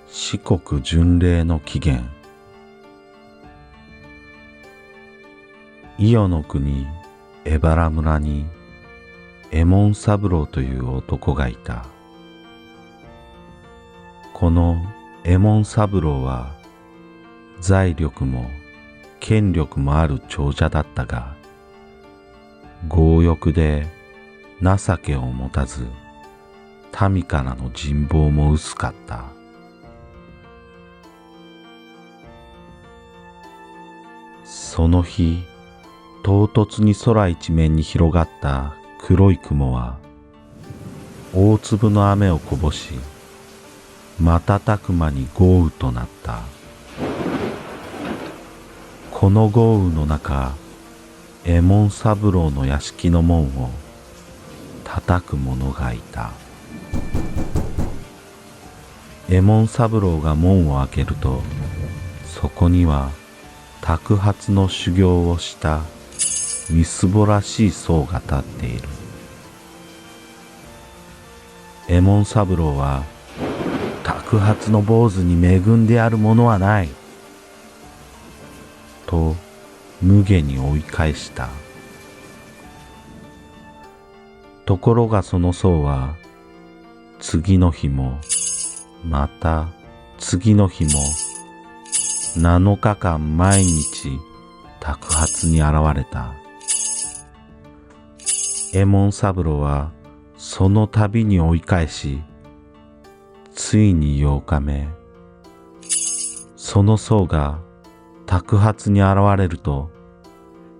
四国巡礼の起源。伊予の国江原村に右衛門三郎という男がいた。この右衛門三郎は財力も権力もある長者だったが、強欲で情けを持たず、民からの人望も薄かった。その日、唐突に空一面に広がった黒い雲は、大粒の雨をこぼし、瞬く間に豪雨となった。この豪雨の中、右衛門三郎の屋敷の門を叩く者がいた。右衛門三郎が門を開けると、そこには托鉢の修行をしたみすぼらしい僧が立っている。右衛門三郎は、托鉢の坊主に恵んでやるものはない。と、無下に追い返した。ところがその僧は、次の日も、また次の日も、7日間毎日、托鉢に現れた。右衛門三郎は、その度に追い返し、ついに8日目、その僧が托鉢に現れると、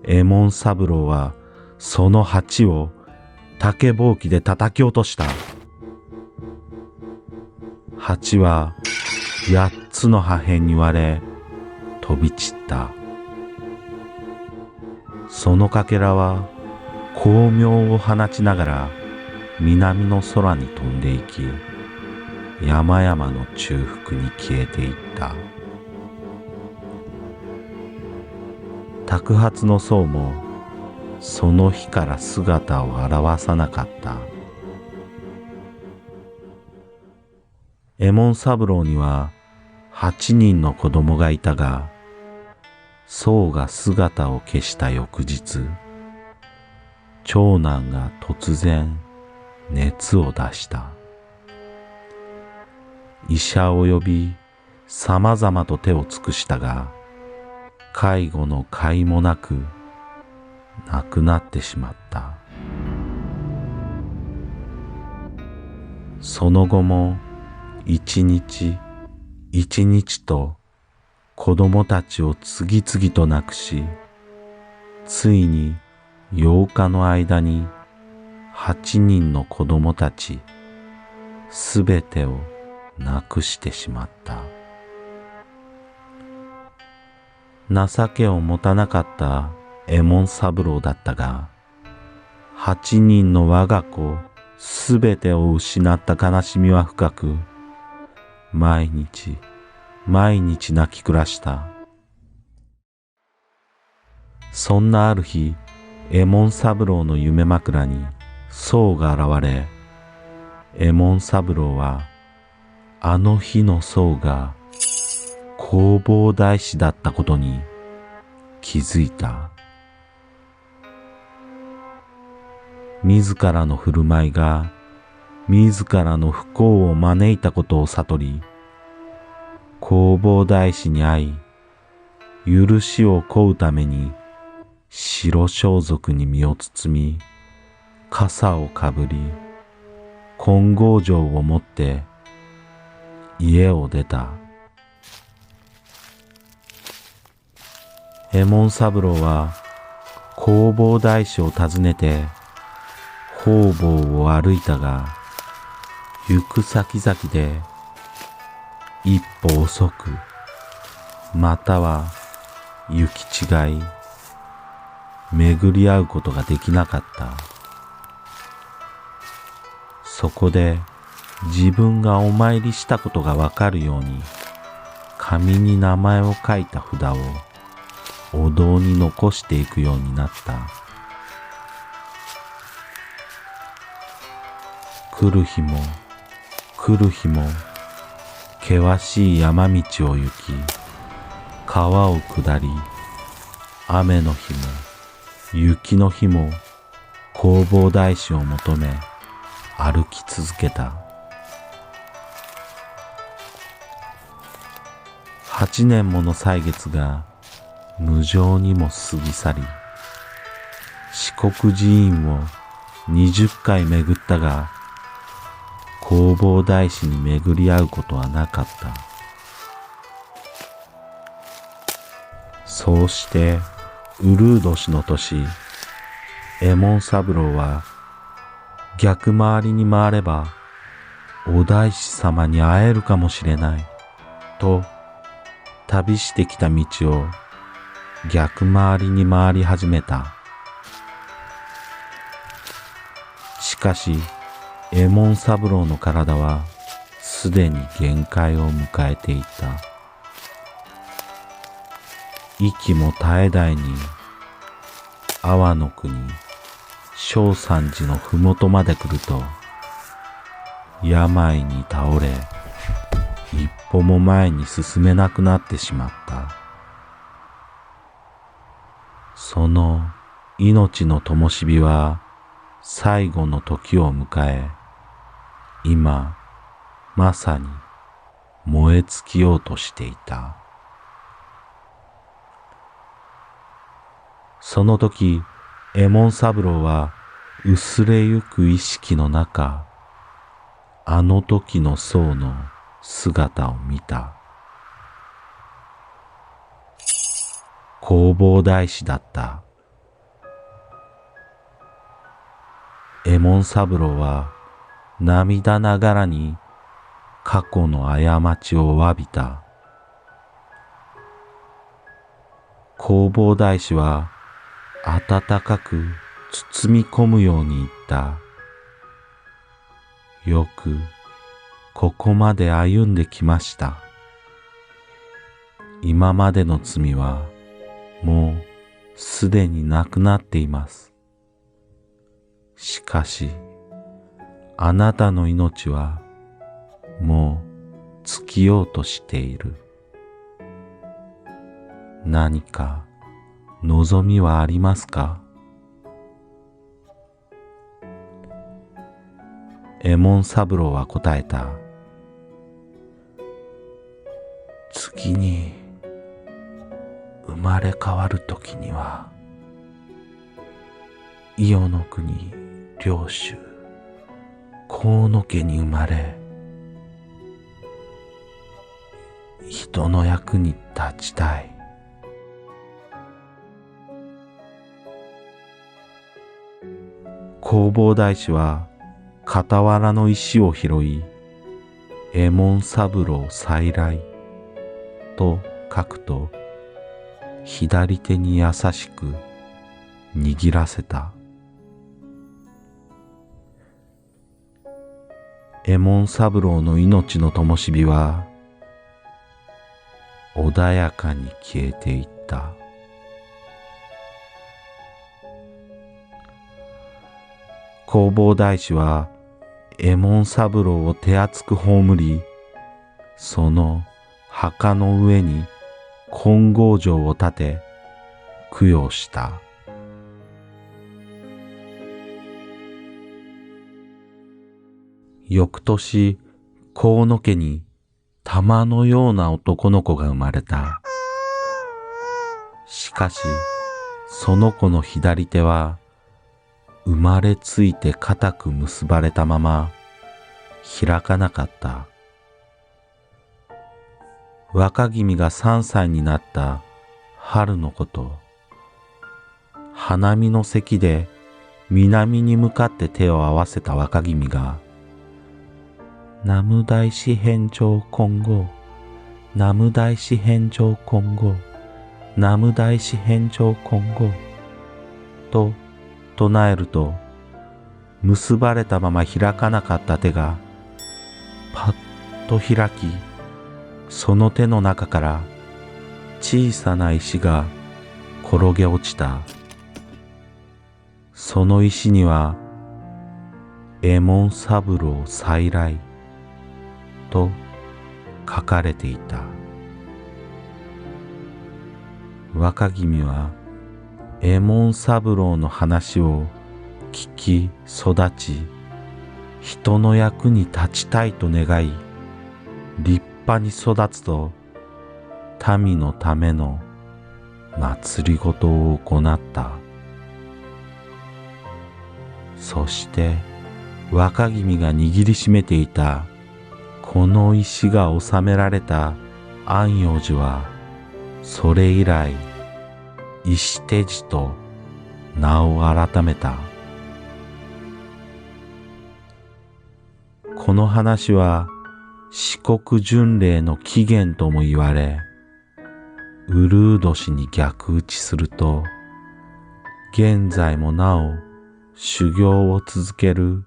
右衛門三郎はその鉢を竹ぼうきで叩き落とした。鉢は8つの破片に割れ、飛び散った。そのかけらは光明を放ちながら南の空に飛んでいき、山々の中腹に消えていった。托鉢の僧もその日から姿を現さなかった。右衛門三郎には8人の子供がいたが、僧が姿を消した翌日、長男が突然熱を出した。医者を呼び、さまざまと手を尽くしたが、介護の甲斐もなく、亡くなってしまった。その後も、一日一日と子供たちを次々と亡くし、ついに8日の間に8人の子供たちすべてを亡くしてしまった。情けを持たなかった右衛門三郎だったが、8人の我が子すべてを失った悲しみは深く、毎日毎日泣き暮らした。そんなある日、右衛門三郎の夢枕に僧が現れ、右衛門三郎はあの日の僧が弘法大師だったことに気づいた。自らの振る舞いが自らの不幸を招いたことを悟り、弘法大師に会い、許しを請うために白装束に身を包み、笠をかぶり、金剛杖を持って家を出た。右衛門三郎は弘法大師を訪ねて方々を歩いたが、行く先々で一歩遅く、または行き違い、巡り合うことができなかった。そこで自分がお参りしたことがわかるように、紙に名前を書いた札をお堂に残していくようになった。来る日も来る日も険しい山道を行き、川を下り、雨の日も雪の日も弘法大師を求め歩き続けた。8年もの歳月が無情にも過ぎ去り、四国寺院を20回巡ったが、弘法大師に巡り合うことはなかった。そうしてうるう年の年、右衛門三郎は逆回りに回ればお大師様に会えるかもしれないと、旅してきた道を逆回りに回り始めた。しかし右衛門三郎の体はすでに限界を迎えていた。息も絶え絶えに阿波の国正山寺のふもとまで来ると、病に倒れ一歩も前に進めなくなってしまった。その命の灯火は最後の時を迎え、今まさに燃え尽きようとしていた。その時、右衛門三郎は薄れゆく意識の中、あの時の僧の姿を見た。弘法大師だった。右衛門三郎は涙ながらに過去の過ちを詫びた。弘法大師は温かく包み込むように言った。よくここまで歩んできました。今までの罪はもうすでになくなっています。しかし、あなたの命はもう尽きようとしている。何か望みはありますか？右衛門三郎は答えた。次に生まれ変わるときには、伊予の国領主河野家に生まれ、人の役に立ちたい。弘法大師は傍らの石を拾い、右衛門三郎再来と書くと、左手に優しく握らせた。右衛門三郎の命の灯火は穏やかに消えていった。弘法大師は右衛門三郎を手厚く葬り、その墓の上に金剛城を建て供養した。翌年、河野家に玉のような男の子が生まれた。しかし、その子の左手は生まれついて固く結ばれたまま開かなかった。若君が3歳になった春のこと、花見の席で南に向かって手を合わせた若君が、南無大師返上金剛、南無大師返上金剛、南無大師返上金剛と唱えると、結ばれたまま開かなかった手がパッと開き、その手の中から小さな石が転げ落ちた。その石には右衛門三郎再来と書かれていた。若君は右衛門三郎の話を聞き育ち、人の役に立ちたいと願い、立派に育つと民のための祭りごとを行った。そして若君が握りしめていたこの石が収められた安養寺は、それ以来石手寺と名を改めた。この話は四国巡礼の起源とも言われ、うるう年に逆打ちすると、現在もなお修行を続ける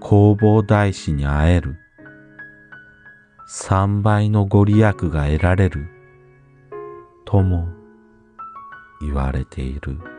弘法大師に会える、3倍のご利益が得られるとも言われている。